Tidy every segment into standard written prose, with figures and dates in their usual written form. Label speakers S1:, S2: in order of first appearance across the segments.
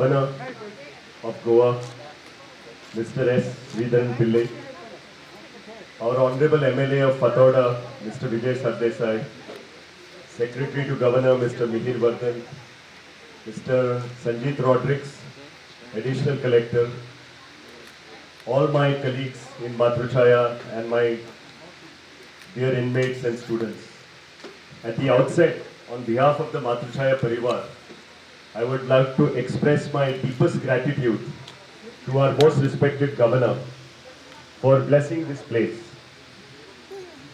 S1: Governor of Goa, Mr. S. Sridharan Pillai, our Honorable MLA of Fathauda, Mr. Vijay Sardesai, Secretary to Governor, Mr. Mihir Vardhan, Mr. Sanjeet Rodrigues, Additional Collector, all my colleagues in Matruchaya and my dear inmates and students. At the outset, on behalf of the Matruchaya Parivar, I would like to express my deepest gratitude to our most respected Governor for blessing this place.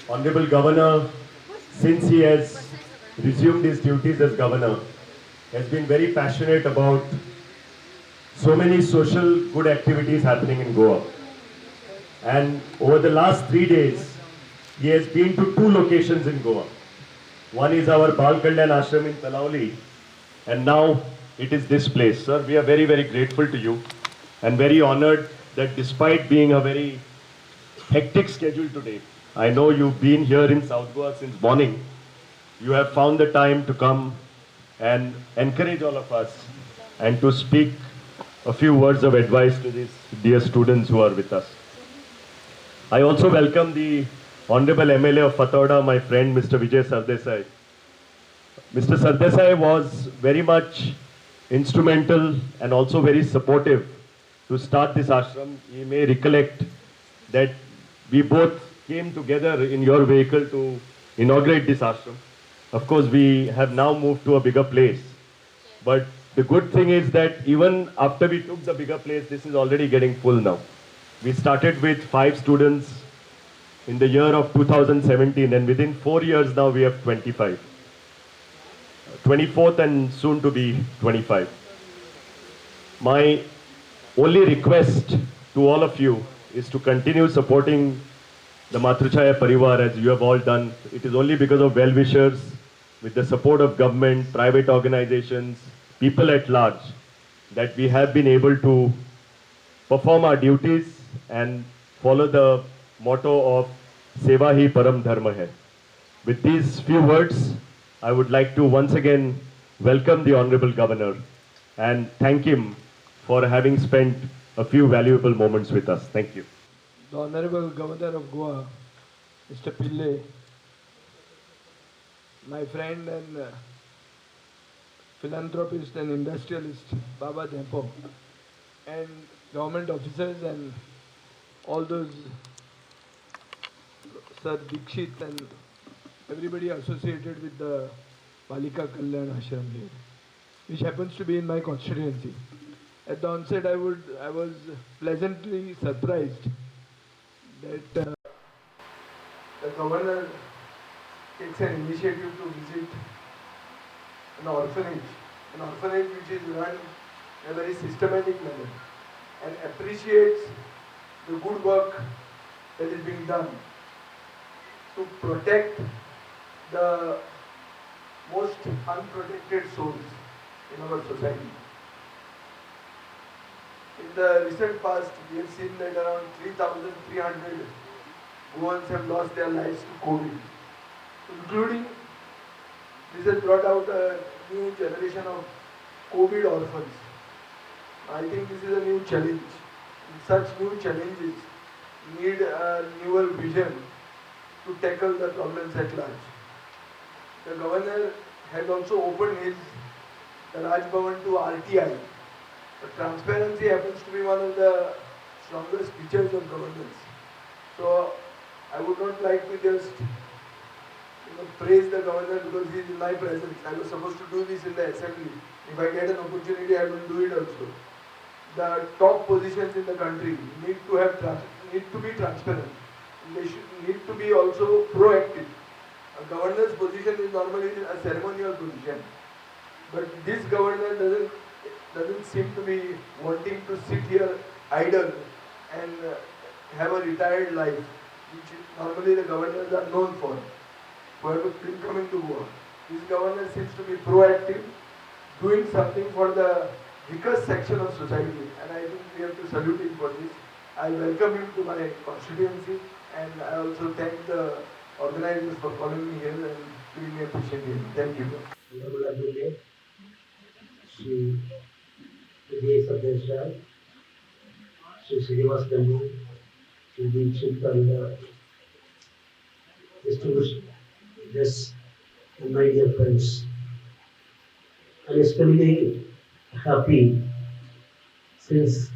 S1: Honorable Governor, since he has resumed his duties as Governor, has been very passionate about so many social good activities happening in Goa. And over the last 3 days, he has been to 2 locations in Goa. One is our Bal Kalyan Ashram in Talauli, and now it is this place. Sir, we are very, very grateful to you and very honored that despite being a very hectic schedule today, I know you've been here in South Goa since morning. You have found the time to come and encourage all of us and to speak a few words of advice to these dear students who are with us. I also welcome the Honorable MLA of Fathauda, my friend Mr. Vijay Sardesai. Mr. Sardesai was very much instrumental and also very supportive to start this ashram. You may recollect that we both came together in your vehicle to inaugurate this ashram. Of course, we have now moved to a bigger place. But the good thing is that even after we took the bigger place, this is already getting full now. We started with 5 students in the year of 2017, and within 4 years now we have 25. 24th and soon to be 25. My only request to all of you is to continue supporting the Matruchaya Parivar as you have all done. It is only because of well-wishers, with the support of government, private organizations, people at large, that we have been able to perform our duties and follow the motto of Seva hi Param Dharma hai. With these few words, I would like to once again welcome the Honorable Governor and thank him for having spent a few valuable moments with us. Thank you.
S2: The Honorable Governor of Goa, Mr. Pillai, my friend and philanthropist and industrialist Baba Depo, and government officers and all those Sir Dikshit and everybody associated with the Balika Kalyan Ashram here, which happens to be in my constituency. At the onset, I was pleasantly surprised that the governor takes an initiative to visit an orphanage which is run in a very systematic manner, and appreciates the good work that is being done to protect the most unprotected souls in our society. In the recent past, we have seen that around 3,300 Goans have lost their lives to COVID, including this has brought out a new generation of COVID orphans. I think this is a new challenge. Such new challenges need a newer vision to tackle the problems at large. The governor has also opened his Raj Bhavan to RTI. But transparency happens to be one of the strongest features of governance. So I would not like to just praise the governor because he is in my presence. I was supposed to do this in the assembly. If I get an opportunity, I will do it also. The top positions in the country need to be transparent. They need to be also proactive. A governor's position is normally a ceremonial position, but this governor doesn't seem to be wanting to sit here idle and have a retired life, which normally the governors are known for coming to Goa. This governor seems to be proactive, doing something for the weakest section of society, and I think we have to salute him for this. I welcome him to my constituency, and I also thank the organizers for calling me here and giving me a patient here. Thank you.
S3: Vijay Sardesai, Sri Srinivas Gangu, Sri Deekshit and distinguished guests and my dear friends. I'm extremely happy since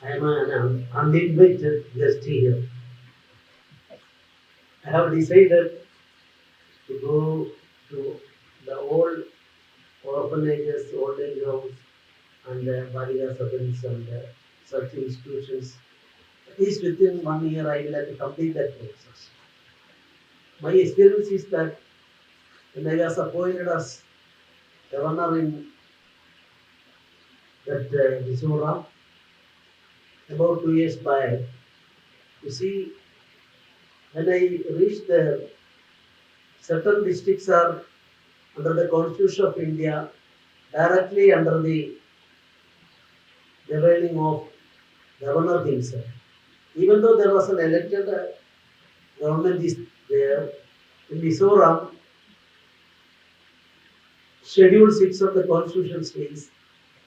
S3: I am an uninvited guest here. I have decided to go to the old orphanages, old age homes, and Balika Sadans and such institutions. At least within 1 year, I will have to complete that process. My experience is that when I was appointed as governor in that Mizoram about 2 years back, you see, when I reached there, certain districts are under the Constitution of India, directly under the governing of governor himself. Even though there was an elected government is there, in Mizoram, Schedule 6 of the Constitution states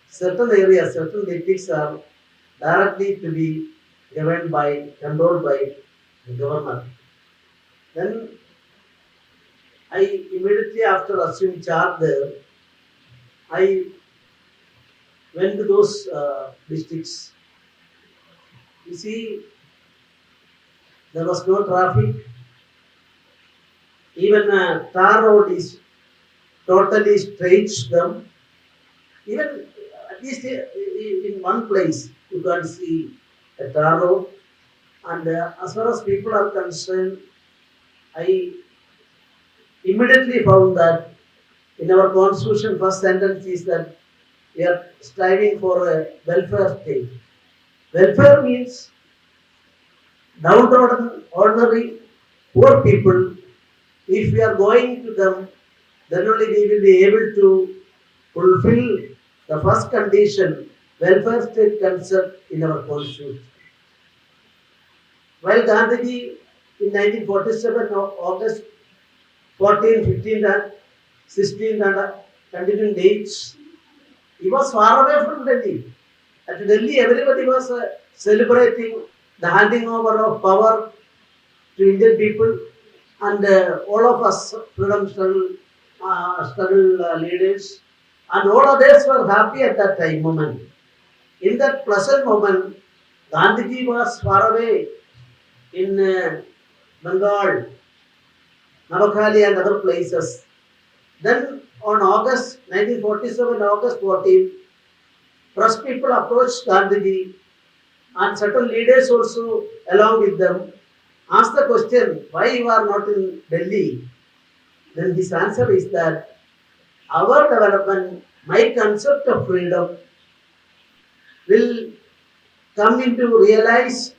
S3: certain areas, certain districts are directly to be governed by, controlled by the governor. Then I immediately after assuming charge there, I went to those districts. You see, there was no traffic. Even tar road is totally straight to them. Even at least in one place you can see a tar road. And as far as people are concerned, I immediately found that in our constitution, first sentence is that we are striving for a welfare state. Welfare means downtrodden, ordinary, poor people. If we are going to them, then only we will be able to fulfill the first condition, welfare state concept in our constitution. While Gandhiji in 1947, August 14, 15, and 16, and continuing dates, he was far away from Delhi. At Delhi, everybody was celebrating the handing over of power to Indian people, and all of us freedom struggle leaders, and all others were happy at that time moment. In that pleasant moment, Gandhiji was far away in Bengal, Navakhali and other places. Then on August 1947, August 14, press people approached Gandhiji and certain leaders also along with them asked the question, why you are not in Delhi? Then his answer is that our development, my concept of freedom will come into realize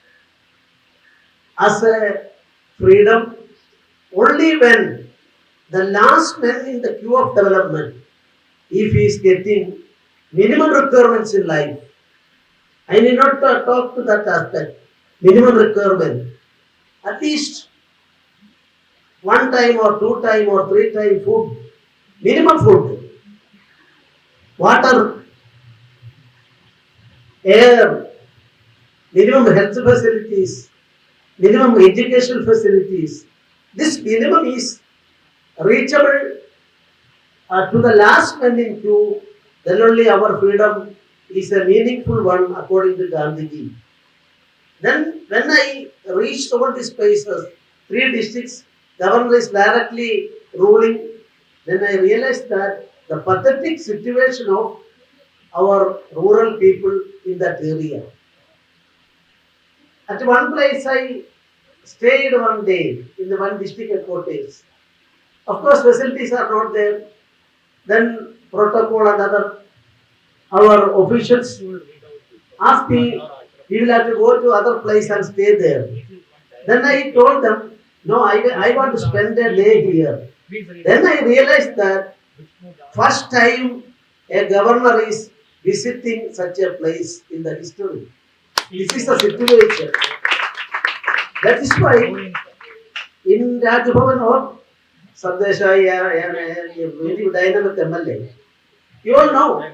S3: as a freedom only when the last man in the queue of development, if he is getting minimum requirements in life, I need not talk to that aspect, minimum requirement, at least one time or two time or three time food, minimum food, water, air, minimum health facilities, minimum educational facilities. This minimum is reachable to the last man in queue, then only our freedom is a meaningful one according to Gandhiji. Then when I reached all these places, three districts, governor is directly ruling, then I realized that the pathetic situation of our rural people in that area. At one place I stayed one day in the one district headquarters. Of course facilities are not there. Then protocol and other our officials asked me, we will have to go to other place and stay there. Then I told them, no, I want to spend a day here. Then I realized that first time a governor is visiting such a place in the history. This is the situation. That is why in Rajbhavan or Sardesai, a very dynamic MLA, you all know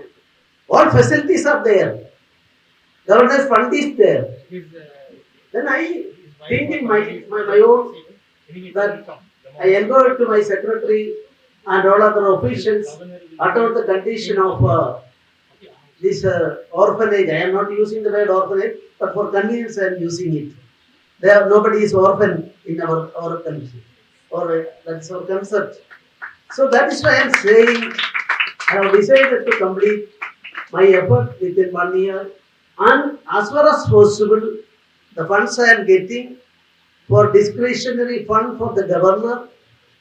S3: All facilities are there. Governance fund is there. Then I think in my own that I enquired to my secretary and all other officials about the condition of this orphanage. I am not using the word orphanage, but for convenience I am using it. There nobody is orphan in our country, or that's our concept. So that is why I am saying I have decided to complete my effort within 1 year, and as far as possible, the funds I am getting for discretionary fund for the governor,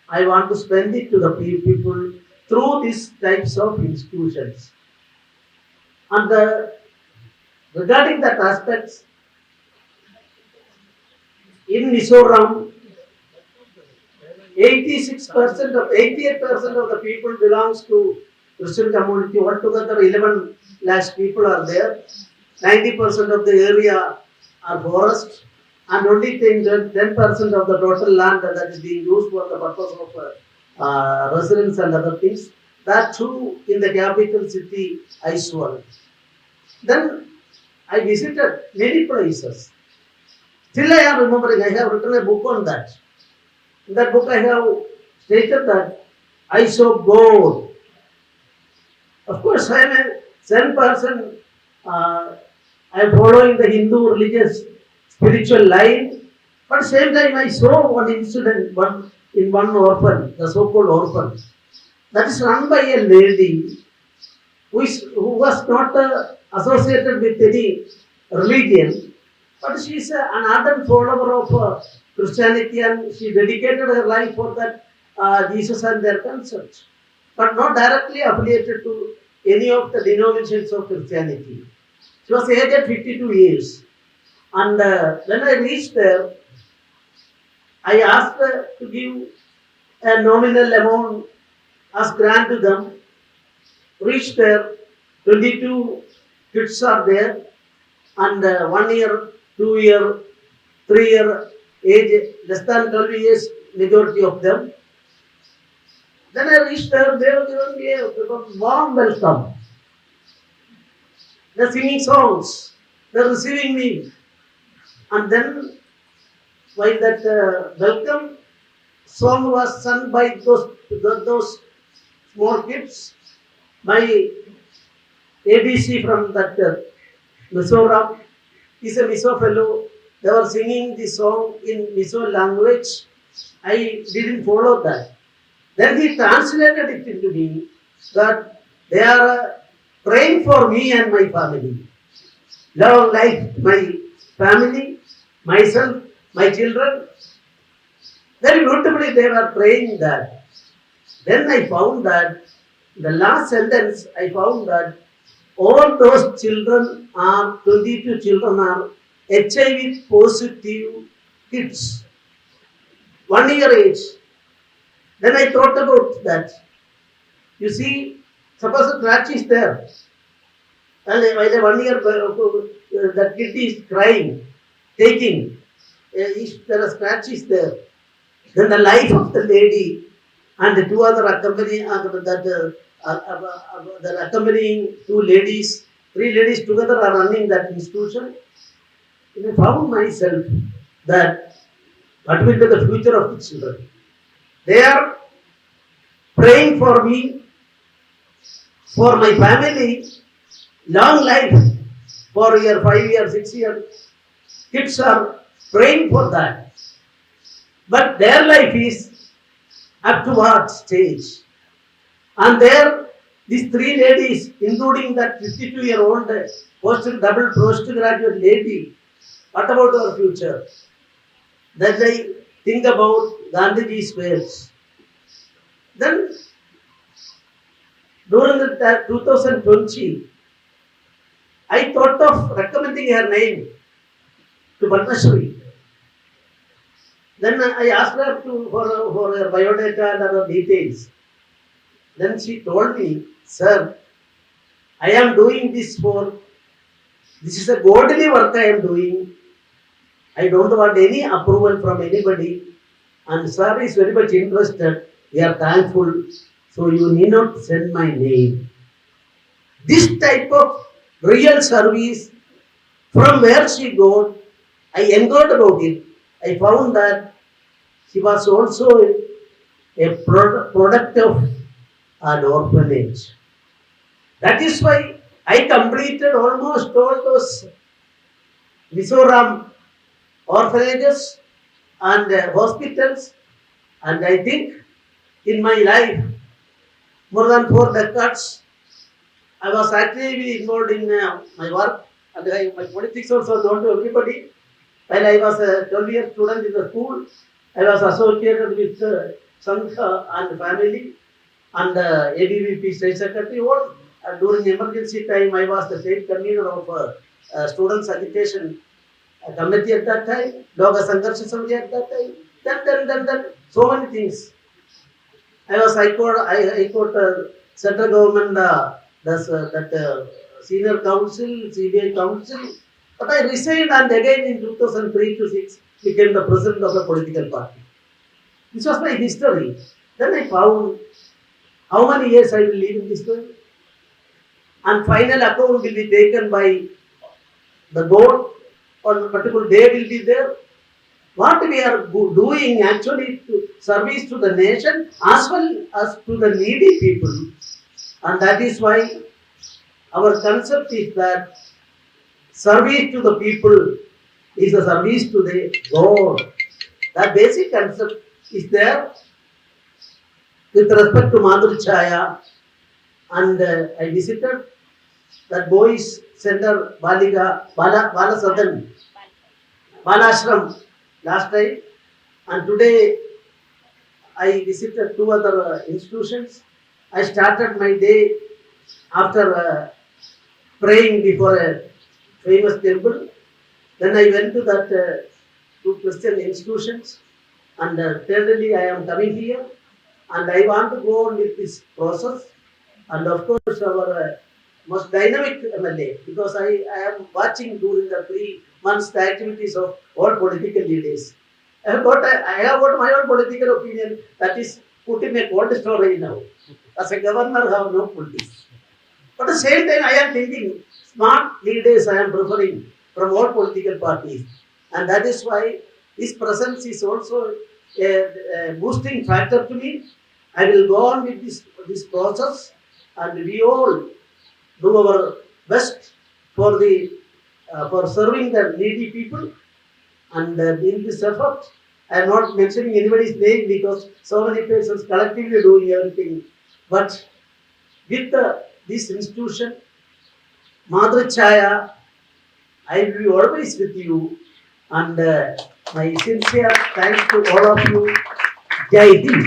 S3: I want to spend it to the people through these types of institutions. And regarding that aspects, in Mizoram, 88% of the people belongs to Christian community. Altogether 11 lakhs people are there. 90% of the area are forest, and only 10% of the total land that is being used for the purpose of residence and other things. That too in the capital city, Aizawl. Then I visited many places. Still I am remembering, I have written a book on that. In that book I have stated that I saw God. Of course, I am a Zen person. I am following the Hindu religious spiritual line. But same time I saw one incident in one orphan, the so-called orphan. That is run by a lady who was not associated with any religion, but she is an ardent follower of Christianity, and she dedicated her life for that Jesus and their concept, but not directly affiliated to any of the denominations of Christianity. She was aged 52 years, and when I reached there, I asked her to give a nominal amount as grant to them. Reached there, 22 kids are there, and 1 year, 2 year, 3 year age, less than 12 years, majority of them. Then I reached there, they were giving me a warm welcome. They're singing songs, they're receiving me. And then, while that welcome song was sung by those small kids, my ABC from that Mizoram is a Mizo fellow. They were singing the song in Mizo language. I didn't follow that. Then he translated it into me that they are praying for me and my family. Long life, my family, myself, my children. Very beautifully they were praying that. Then I found that the last sentence, I found that all those children are, 22 children are HIV positive kids, 1 year age. Then I thought about that. You see, suppose a scratch is there, and while a 1 year that kid is crying, taking, if there a scratch is there, then the life of the lady and the two other accompanying the accompanying two ladies, 3 ladies together are running that institution. I found myself that what will be the future of the children. They are praying for me, for my family, long life, 4 year, 5 year, 6 year. Kids are praying for that. But their life is up to what stage? And there, these 3 ladies, including that 52-year-old double postgraduate lady, what about our future? That I think about Gandhiji's words. Then, during the 2020, I thought of recommending her name to Padma Shri. Then I asked her for her biodata and other details. Then she told me, sir, I am doing this is a godly work I am doing. I don't want any approval from anybody. And sir is very much interested. We are thankful. So you need not send my name. This type of real service from where she got, I inquired about it. I found that she was also a product of an orphanage. That is why I completed almost all those Mizoram orphanages and hospitals, and I think in my life, more than 4 decades, I was actively involved in my work and my politics also known to everybody. While I was a 12-year student in the school, I was associated with Sangha and family and ABVP state secretary. All during emergency time, I was the state convener of students agitation committee at that time, Loga Sangharsh Samiti at that time. Then, so many things. I was High Court central government does that senior council, CBI council. But I resigned and again in 2003 to 6 became the president of a political party. This was my history. Then I found how many years I will live in this world. And final account will be taken by the board on a particular day will be there. What we are doing actually to service to the nation as well as to the needy people. And that is why our concept is that service to the people is a service to the God. That basic concept is there with respect to Madhuri Chaya. And I visited that boys center Bala Sadan, Balashram last time, and today I visited 2 other institutions. I started my day after praying before a famous temple. Then I went to that 2 Christian institutions, and thirdly I am coming here, and I want to go on with this process. And of course, our most dynamic MLA, because I am watching during the 3 months the activities of all political leaders. I have got my own political opinion that is put in a cold storage now. As a governor, I have no politics. But at the same time, I am thinking smart leaders I am preferring from all political parties, and that is why his presence is also a boosting factor to me. I will go on with this process, and we all do our best for for serving the needy people. And in this effort, I am not mentioning anybody's name because so many persons collectively doing everything. But with this institution, Madhuri Chaya, I will be always with you. And my sincere thanks to all of you. Jai Hind.